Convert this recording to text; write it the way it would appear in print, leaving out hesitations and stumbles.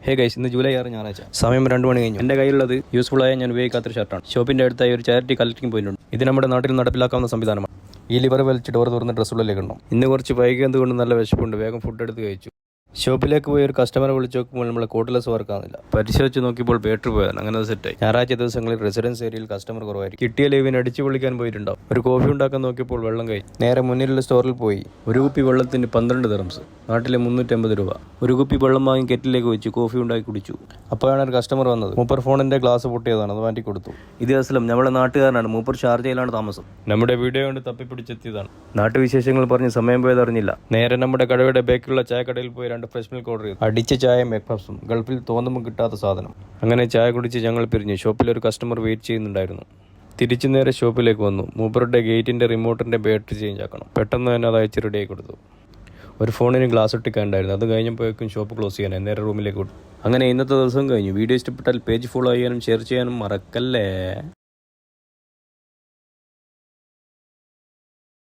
Hey guys, ഇന്ന് July 6 ഞായറാഴ്ച, സമയം 2 മണി കഴിഞ്ഞു. എൻ്റെ കയ്യിലുള്ളത് യൂസ്ഫുള്ളായ ഞാൻ ഉപയോഗിക്കാത്തൊരു ഷർട്ടാണ്. ഷോപ്പിൻ്റെ അടുത്തായി ഒരു ചാരിറ്റി കളക്ടിംഗ് പോയിന്റ് ഉണ്ട്. ഇത് നമ്മുടെ നാട്ടിൽ നടപ്പിലാക്കാവുന്ന സംവിധാനമാണ്. ഈ ലിവർ വലിച്ച് ഡോർ തുറന്ന് ഡ്രസ്സുള്ളിലേക്ക് ഇടണം. ഇന്ന് കുറച്ച് വൈകിയതുകൊണ്ട് നല്ല വിശപ്പുണ്ട്. വേഗം ഫുഡ് എടുത്ത് കഴിച്ചു. ഷോപ്പിലേക്ക് പോയി ഒരു കസ്റ്റമറെ വിളിച്ച് നോക്കുമ്പോൾ നമ്മളെ കോട്ട്ലെസ് വർക്കാകുന്നില്ല. പരിശോധിച്ച് നോക്കിയപ്പോൾ ബാറ്ററി പോയതാണ്. അങ്ങനെ സെറ്റായി. ഞായറാഴ്ച ദിവസങ്ങളിൽ റെസിഡൻസ് ഏരിയയിൽ കസ്റ്റമർ കുറവായിരിക്കും. കിട്ടിയ ലീവിന് അടിച്ചു പൊളിക്കാൻ പോയിട്ടുണ്ടാവും. ഒരു കോഫി ഉണ്ടാക്കാൻ നോക്കിയപ്പോൾ വെള്ളം കഴിഞ്ഞു. നേരെ മുന്നിലുള്ള സ്റ്റോറിൽ പോയി. ഒരു കുപ്പി വെള്ളത്തിന് 12 ദിർഹംസ്, നാട്ടിലെ 350 രൂപ. ഒരു കുപ്പി വെള്ളം വാങ്ങി കെറ്റിലേക്ക് വെച്ച് കോഫി ഉണ്ടാക്കി കുടിച്ചു. അപ്പോഴാണ് ഒരു കസ്റ്റമർ വന്നത്. മൂപ്പർ ഫോണിന്റെ ഗ്ലാസ് പൊട്ടിയതാണ്, അത് മാറ്റി കൊടുത്തു. ഇത് അസ്ലം, നമ്മളെ നാട്ടുകാരനാണ്. മൂപ്പർ ഷാർജയിലാണ് താമസം. നമ്മുടെ വീഡിയോ കൊണ്ട് തപ്പിപ്പിടിച്ചെത്തിയതാണ്. നാട്ടുവിശേഷങ്ങൾ പറഞ്ഞ് സമയം പോയതറിഞ്ഞില്ല. നേരെ നമ്മുടെ കടയുടെ ബേക്കിലുള്ള ചായക്കടയിൽ പോയി 2 ഫ്രഷ് മിൽക്ക് ഓർഡർ ചെയ്തു. അടിച്ച ചായയും ബ്രേക്ക്ഫാസ്റ്റും, ഗൾഫിൽ തോന്നുമ്പോൾ കിട്ടാത്ത സാധനം. അങ്ങനെ ചായ കുടിച്ച് ഞങ്ങൾ പിരിഞ്ഞു. ഷോപ്പിൽ ഒരു കസ്റ്റമർ വെയിറ്റ് ചെയ്യുന്നുണ്ടായിരുന്നു. തിരിച്ചു നേരെ ഷോപ്പിലേക്ക് വന്നു. മൂപ്പറുടെ ഗേറ്റിന്റെ റിമോട്ടിന്റെ ബാറ്ററി ചേഞ്ച് ആക്കണം. പെട്ടെന്ന് തന്നെ അത് അയച്ച് റെഡിയായി കൊടുത്തു. ഒരു ഫോണിന് ഗ്ലാസ് ഒട്ടിക്കാനുണ്ടായിരുന്നു. അത് കഴിഞ്ഞപ്പോഴേക്കും ഷോപ്പ് ക്ലോസ് ചെയ്യാനായി. നേരെ റൂമിലേക്ക് വിട്ടു. അങ്ങനെ ഇന്നത്തെ ദിവസം കഴിഞ്ഞു. വീഡിയോ ഇഷ്ടപ്പെട്ടാൽ പേജ് ഫോളോ ചെയ്യാനും ഷെയർ ചെയ്യാനും മറക്കല്ലേ.